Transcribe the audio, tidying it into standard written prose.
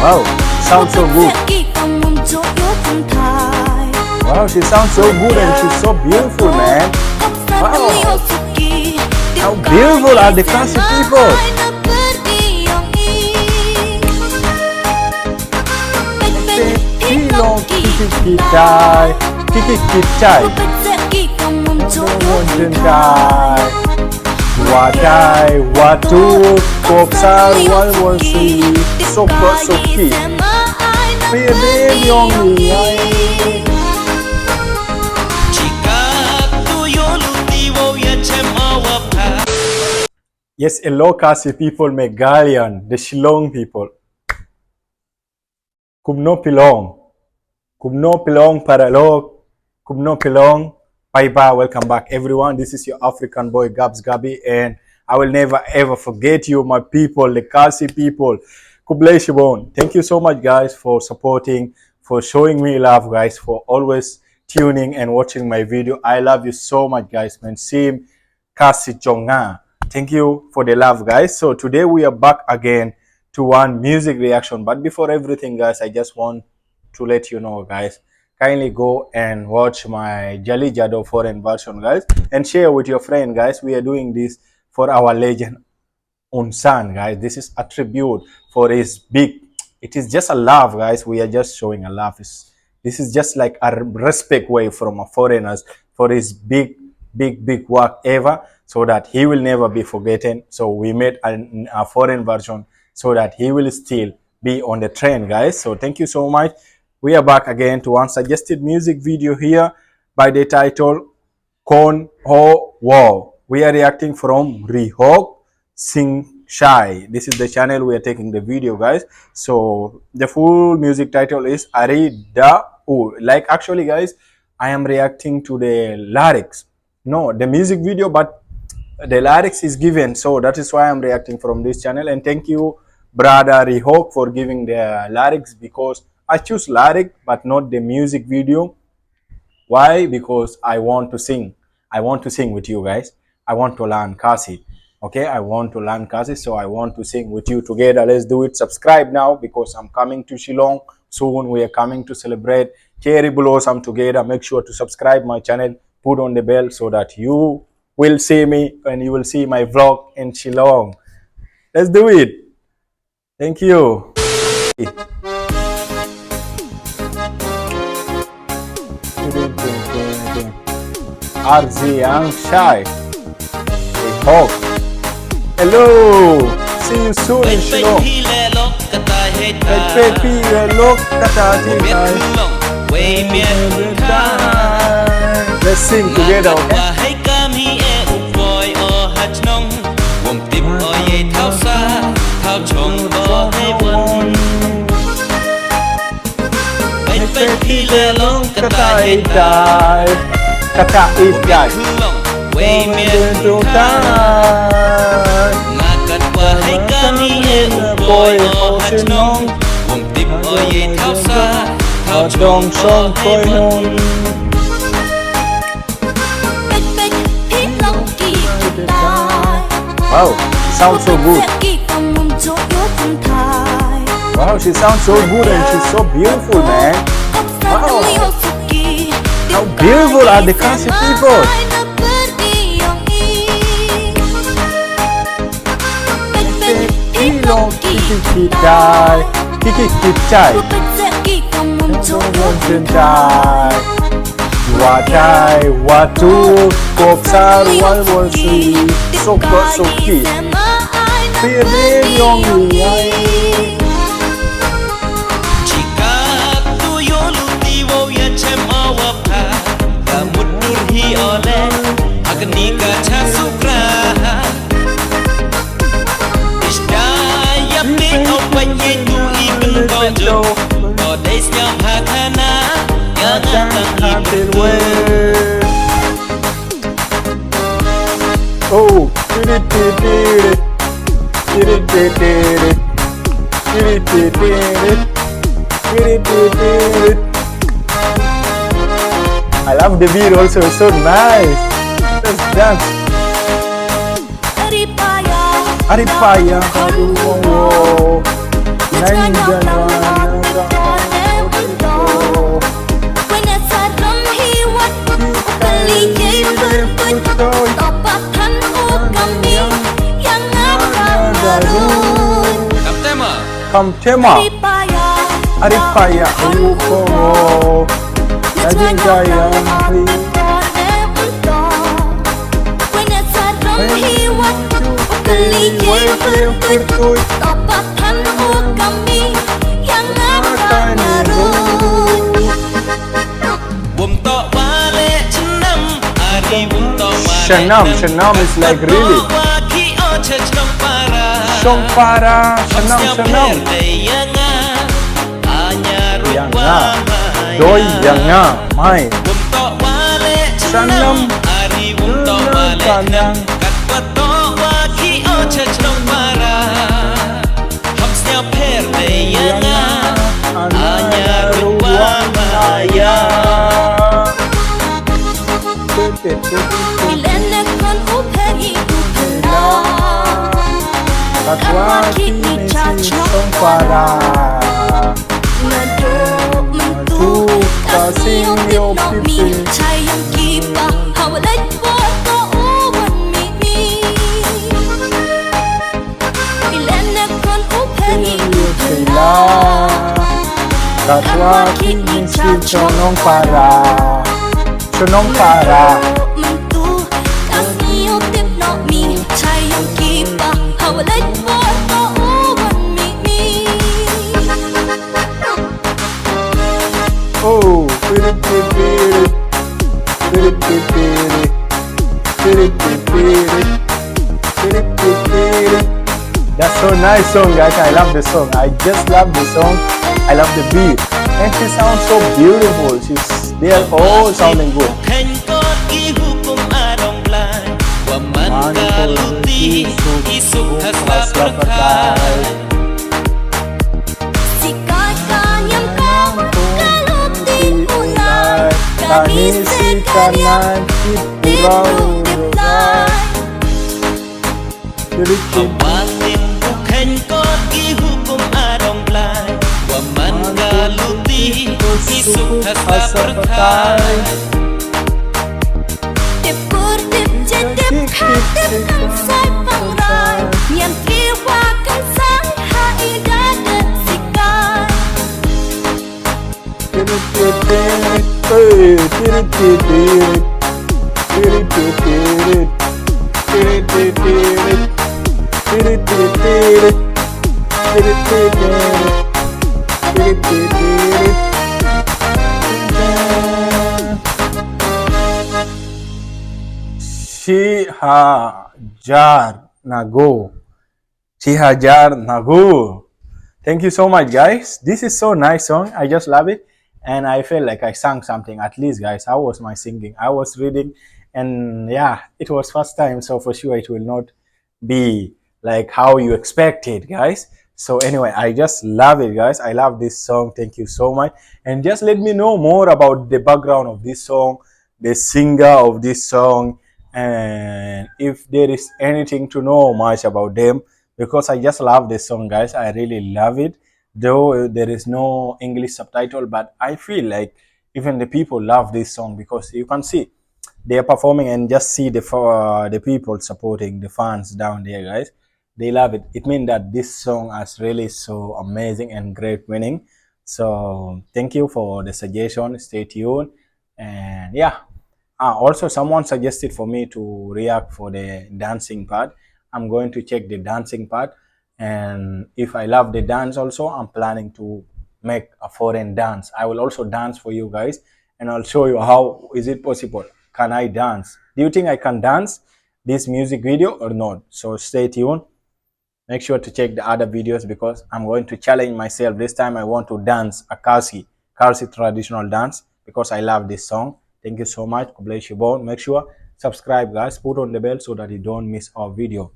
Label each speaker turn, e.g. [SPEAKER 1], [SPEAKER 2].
[SPEAKER 1] Wow, sounds so good. Wow, she sounds so good and she's so beautiful, man. Wow. How beautiful are the Khasi people? Wadai, watu, kopsar, walwasi, sokra, soki. Pilih yang lain. Yes, hello Khasi people, Meghallian, the Shillong people. Kumno pilong paralog, kumno pilong paiba. Welcome back everyone. This is your African boy Gabs Gabi, and I will never ever forget you, my people, the Khasi people. Kubleshibon. Thank you so much guys for supporting, for showing me love guys, for always tuning and watching my video. I love you so much guys, man. Sim Khasi Jonga. Thank you for the love guys. So today we are back again to one music reaction, but before everything guys, I just want to let you know guys, kindly go and watch my Jali Jado foreign version guys, and share with your friend guys. We are doing this for our legend Unsan guys. This is a tribute for his big, it is just a love guys, we are just showing a love. This is just like a respect way from a foreigners for his big work ever, so that he will never be forgotten. So we made a foreign version so that he will still be on the trend guys. So thank you so much. We are back again to one suggested music video here by the title KHON U WOH. We are reacting from Rihok Siangshai. This is the channel we are taking the video guys. So the full music title is Ari Da U. Like actually guys, I am reacting to the lyrics, no the music video, but the lyrics is given, so that is why I'm reacting from this channel. And thank you brother Rihok for giving the lyrics, because I choose lyric but not the music video. Why? Because I want to sing with you guys. I want to learn Khasi. Okay, I want to learn Khasi, so I want to sing with you together. Let's do it. Subscribe now, because I'm coming to Shillong soon. We are coming to celebrate cherry blossom together. Make sure to subscribe my channel, put on the bell, so that you will see me and you will see my vlog in Shillong. Let's do it. Thank you. Siangshai. Rihok. Hello. See you soon in Shillong. Let's sing together, okay? Wow, sounds so good. Wow, she sounds so good and she's so beautiful, man. Wow. How beautiful are the Khasi people? Wadai, watu, kopsar, walwasi, sokra, soki. Pilih yang lain. Oh, I love the beat also, it's so nice. Let's dance. Aripaya, aduh, wow. 9 Januari. Utoy
[SPEAKER 2] Topakan kami yang akan garut.
[SPEAKER 1] Kamtema Aripaya Ukomo Najingkayang
[SPEAKER 2] Topakan kami yang akan garut.
[SPEAKER 1] Shanam is like really Shongpara Shanam Yanga Doi Yanga Mai Shanam Kanang Katwaki Nisong para Madu Kasing Yo Pipi
[SPEAKER 2] Sayang kipa Hawalay po to uwan mimi Ilan na kon uperi upela
[SPEAKER 1] Katwaki Nisong Chonong para Chonong para
[SPEAKER 2] Madu Kasing yo tip no mi Sayang kipa Hawalay po to uwan mimi
[SPEAKER 1] Oh, that's so nice song, guys. I love the song. I just love the song. I love the beat, and she sounds so beautiful. They are all sounding good. Tanisi kanan ipurau
[SPEAKER 2] Awatin bukan kod dihukum adong belai Waman galuti isuk hasa berkai Tipur tip jedip katip kan say pangrai Yang triwa kan say haida desikai
[SPEAKER 1] Shihajar Nagu. Thank you so much, guys. This is so nice song. I just love it. And I felt like I sang something at least, guys. How was my singing? I was reading, and yeah, it was first time, so for sure it will not be like how you expected, guys. So anyway, I just love it, guys. I love this song. Thank you so much. And just let me know more about the background of this song, the singer of this song, and if there is anything to know much about them, because I just love this song, guys. I really love it. Though there is no English subtitle, but I feel like even the people love this song, because you can see they are performing and just see the people supporting the fans down there, guys. They love it. It means that this song is really so amazing and great meaning. So thank you for the suggestion. Stay tuned. And yeah, also someone suggested for me to react for the dancing part. I'm going to check the dancing part, and if I love the dance also, I'm planning to make a foreign dance. I will also dance for you guys, and I'll show you how is it possible. Can I dance? Do you think I can dance this music video or not? So stay tuned. Make sure to check the other videos, because I'm going to challenge myself. This time I want to dance a Khasi traditional dance, because I love this song. Thank you so much. God bless you both. Make sure subscribe, guys. Put on the bell so that you don't miss our video.